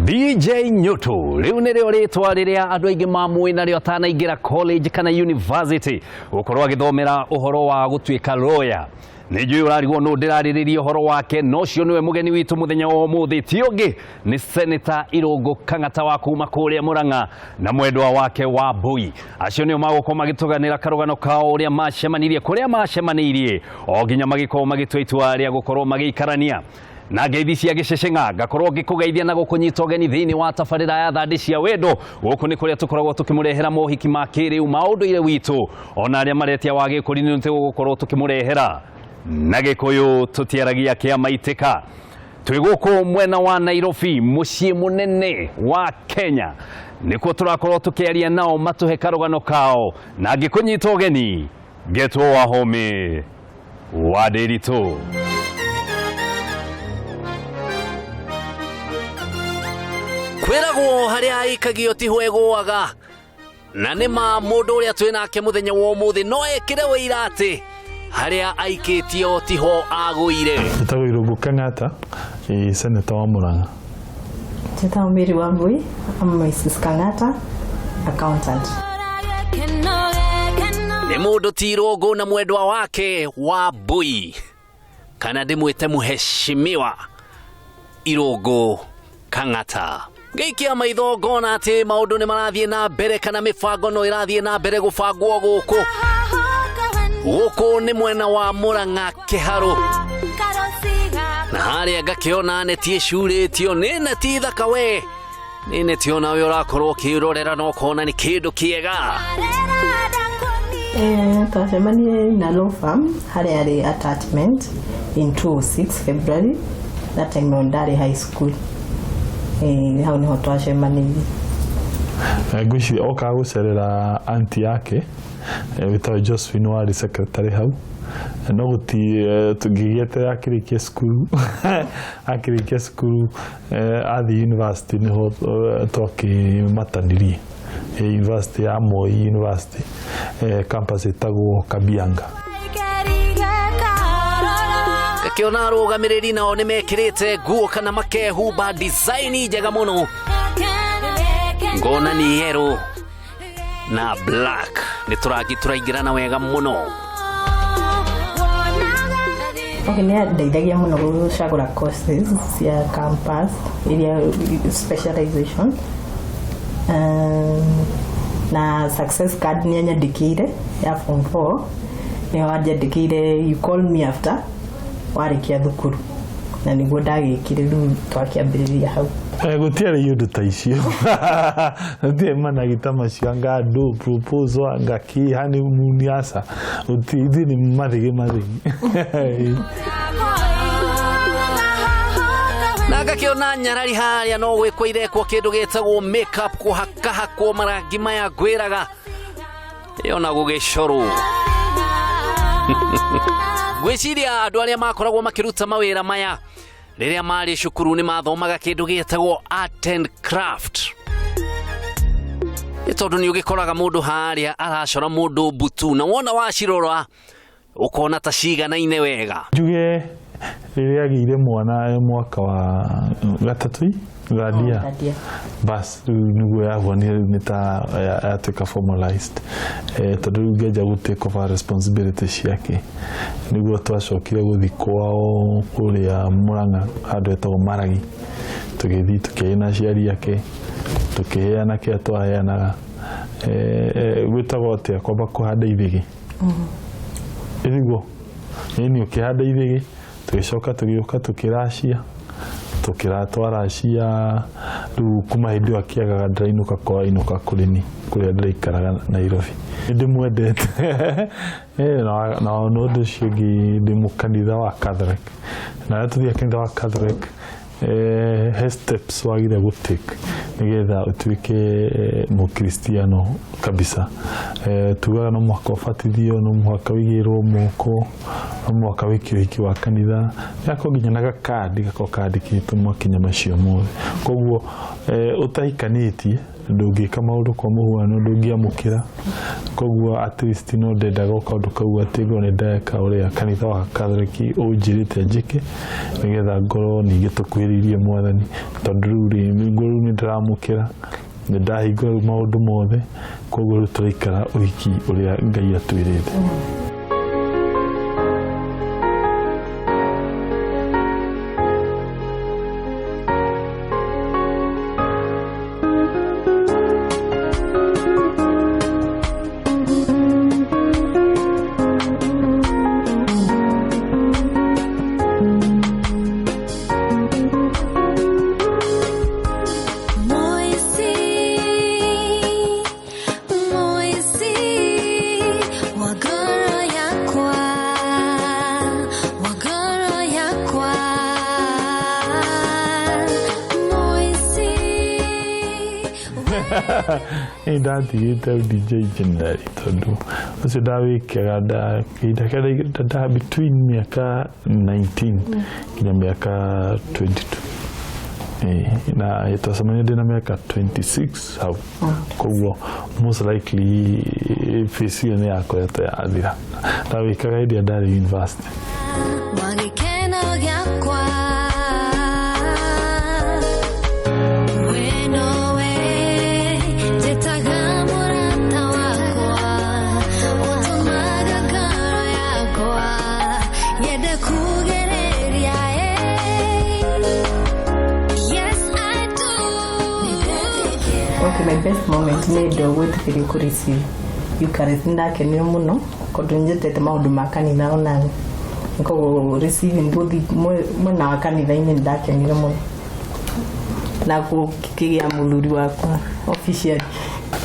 DJ Nyutu riu nirio ritwa riria andu aingi mamwe nario atanaingira college kana university gukorwo agithomera uhoro wa gutuika lawyer. Nijui urarigwo no ndiraririria uhoro wake no cio niwe mugeni witu muthenya wa umuthi ti ungi ni seneta Irungu Kang'ata wa kuma kuria Murang'a na mwendwa wake wa Bui. Acio nio magukoma magituganira karugano kao uria macemanirie kuria macemanirie o ginya magiko magitua itua ria gukorwo magiikarania na ngeithi cia giceceng'a ngakorwo ngikugeithia na gukunyita ugeni thiini wa tabarira ya Thandi cia Wendo. Guku ni kuria tukoragwo tukimurehera mohiki ma kiriu maundu-ire witu ona aria maretia wa gikuri ni tugukorwo tukimurehera na gikuyu tutiaragia kia maitika. Twi guku mwena wa Nairobi mucii munene wa Kenya nikuo turakorwo tukiaria nao matuhe karugano kao na ngikunyita ugeni getwo Wahome wa Ndiritu. Kwiragwo haria aikagio ti hwegwaga na nima mundu uria twinake muthenya wa umuthi no ekire wira ati haria aikitio tiho agwire. Ndagwo Irungu Kang'ata seneta wa Murang'a. Miri wa Bui, I'm Mrs. Kang'ata, accountant. Ni mundu ti Irungu na mwendwa wake wa Bui kana ndimwite muheshimiwa Irungu Kang'ata. Geikia maitho ngona ati maundu ni marathie na mbere kana mifango no irathie na mbere gubangwo guku. Guku ni mwena wa Murang'a Kiharu na haria ngakiona neti icuritio ni neti thaka we ni neti ona we urakorwo kirorera no kona ni kindu kiega. Twacemanie na law firm haria ari attachment in 2006 February that time on Dari High School. Hau niho twacemanirie. Guci oka gucerera anti yake witwa Josephine wari secretary hau no guti tugigiete akirikia skulu akirikia skulu athi university niho toki matanirie university ya Moi University campus itagwo Kabianga. Kakiona rugamiriri nao ni mekirite nguo kana makehumba design njega muno ngona ni yellow na black ni turaingirana wega muno. Ni ndeithagia muno gucagura courses cia campus area specialization na success card ni nyandikire ya form 4 ni wajandikire you call me after warikia thukuru na niguo ndagikire riu twakiambiriria hau. Gutiare yundu ta icio ndie mana gitama cianga do proposal ngaki honeymoon yasa utithi ni mathige naga kiona nyarari haria no gwikwo irekwo kindu gitagwo makeup kuhakahakwo marangi maya gwiraga yona gugicoro. Gwiciria andu aria makoragwo makiruta mawira maya riria mari cukuru ni mathomaga kindu gitagwo art and craft. Itondu ni ugikoraga mundu haria aracora mundu butu na wona wacirora ukona ta ciganaine wega. Njuge riria agire mwana mwaka wa gatatu gadia bas niguo yavo ni ta atuika formalized tondu ngeja gutake over responsibility ciake niguo twacokire guthi kwao kuria Murang'a andu etagwo Maragi tugithi tukiina ciari yake tukiheana kia twaheanaga gwitagwo atia kwamba kuhanda ithigi ithiguo ni ukihanda ithigi tugicoka tugiuka tukiracia tukiratwaracia riu kuma hindi akiagaga ndainuka kwa inuka kurini kuria ndiraikaraga Nairobi ndimwendete na no ndicigi ndimukanitha wa Catholic na tuthia kanitha wa Catholic he steps wagire gutake nigetha utuike mukristiano kabisa. Tugaga no mwaka ubatithio no mwaka wigirwo moko no mwaka wiki wa kanitha yako ginyanaga kadi gako kadi kitu mwakinya macio mothe koguo utahikanitie ndũngĩka maũndũ kwa mũhuano ndũngĩamũkĩra koguo at least no ndendaga kaũndũ kau atĩ ngorwo nĩ ndeka ũrĩa kanitha wa Katholiki ũnjĩrĩte njĩke nĩgetha ngorwo ningĩ tũkuhĩrĩirie Mwathani tondũ rĩu nĩ ndĩramũkĩra nĩ ndahingũra maũndũ mothe koguo rĩu tũraikara ũhiki ũrĩa Ngai atwĩrĩte. Ndatigĩte DJ General tondũ ũcio ndawĩkaga nda between mĩaka 19 nginya mĩaka 22 na ĩtacemania ndĩna mĩaka 26 hau koguo most likely face ĩyo nĩ yakoretwo yathira ndawĩkaga hĩndĩ ĩrĩa ndarĩ university. My best moment nĩ ndĩ gwĩtĩkĩrio kũreceive Eucharist ndakenire mũno tondũ njĩtĩte maũndũ ma kanitha ona koguo receiving gũthiĩ mwena wa kanitha-inĩ ndakenire mũno na gũkĩgĩa mũthuri wakwa officially.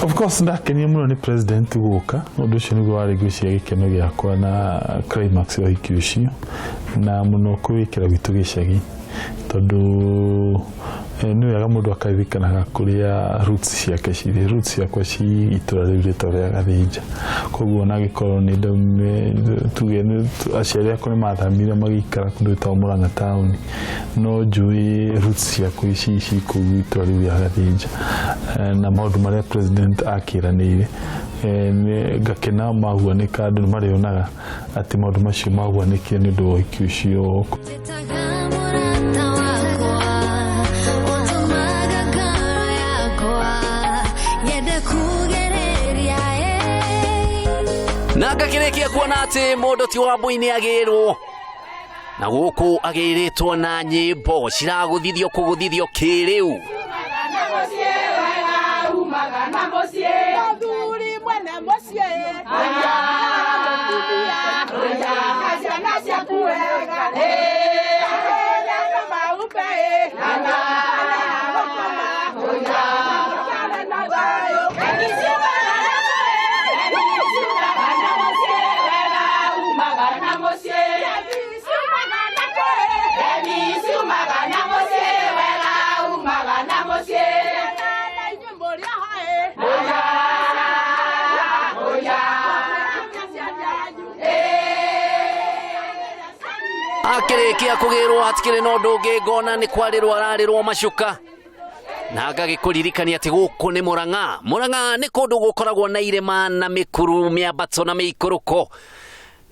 Of course ndakenire mũno nĩ president gũka ũndũ ũcio nĩguo warĩ gwĩciria gĩkeno gĩakwa na climax ya ũhiki ũcio na mũno kwĩkĩra gwitũ gĩcagi tondũ nĩ wega mũndũ akaririkanaga kũrĩa roots ciake cirĩ roots ciakwa ci itũra rĩu rĩtagwo rĩa Gathĩnja koguo ona angĩkorwo nĩ tuge aciari akwa nĩ mathamire magĩikara kũndũ gwĩtagwo Murang'a town no njũĩ roots ciakwa ici kũu itũra rĩu rĩa Gathĩnja na maũndũ marĩa president akĩranĩire ngakena mahuanĩka andũ nĩmarĩonaga atĩ maũndũ macio mahuanĩkire nĩ ũndũ wa ũhiki ũcio. Na ngakĩrĩkia kuona atĩ mũndũ ti wa Mbũi nĩ agĩrwo na gũkũ agĩrĩtwo na nyĩmbo ciragũthithio kũgũthithio kĩrĩu. Akĩrĩkia kũgĩrwo hatikĩrĩ na ũndũ ũngĩ ngona nĩ kwarĩrwo ararĩrwo macuka na ngagĩkũririkania atĩ gũkũ nĩ Murang'a. Murang'a nĩ kũndũ gũkoragwo na irĩma na mĩkuru mĩambato na mĩikũrũko.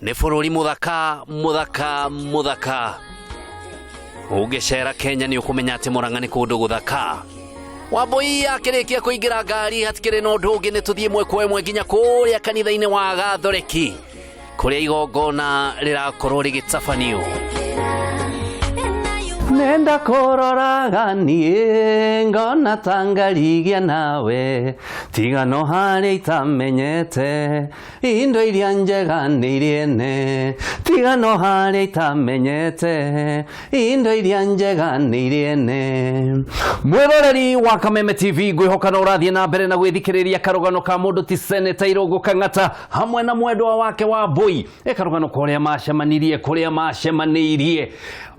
Nĩ bũrũri mũthaka mũthaka mũthaka. Ũngĩcera Kenya nĩ ũkũmenya atĩ Murang'a nĩ kũndũ gũthaka. Wambũi akĩrĩkia kũingĩra ngari hatikĩrĩ na ũndũ ũngĩ nĩ tũthiĩ ĩmwe kwa ĩmwe nginya kũrĩa kanitha-inĩ wa Gathoreki kũrĩa igongona rĩrakorwo rĩgĩtabanio. Nenda kũroraga niĩ ngona tangarigia nawe tiga no harĩa itamenyete indo iria njega nĩ iriene tiga no harĩa itamenyete indo iria njega nĩ iriene. Mwĩroreri wa Kameme TV ngwĩhoka no ũrathiĩ na mbere na gwĩthikĩrĩria karũgano ka mũndũ ti seneta Irungu Kang'ata hamwe na mwendwa wake wa Mbũi karũgano kũrĩa macemanĩirie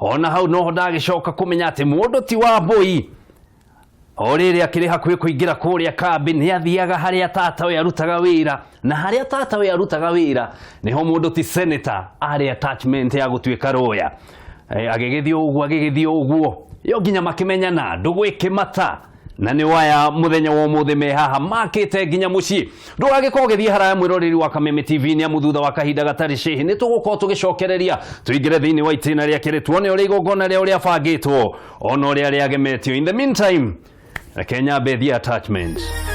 ona hau no ndagĩcoka kũmenya atĩ mũndũ ti wa Mbũi o rĩrĩa akĩrĩ hakuhĩ kũingĩra kũrĩa kambi nĩ athiaga harĩa tatawe arutaga wĩra na harĩa tatawe arutaga wĩra nĩho mũndũ ti seneta arĩ attachment ya gũtuĩka lawyer agĩgĩthiĩ ũguo yo nginya makĩmenyana ndũgwĩkĩmata na ni waya muthenya wa umuthi me haha makite nginya mucii ndugagiko githii haraya mwiroreri wa Kameme TV ni amudhutha wa kahinda gatari cihi ni tugukorwo tugicokereria tuingire thiini wa itina ria kiri tuone uria igongona ria uria bangitwo ona uria riagemetio. In the meantime, Kenya Bethi Attachments.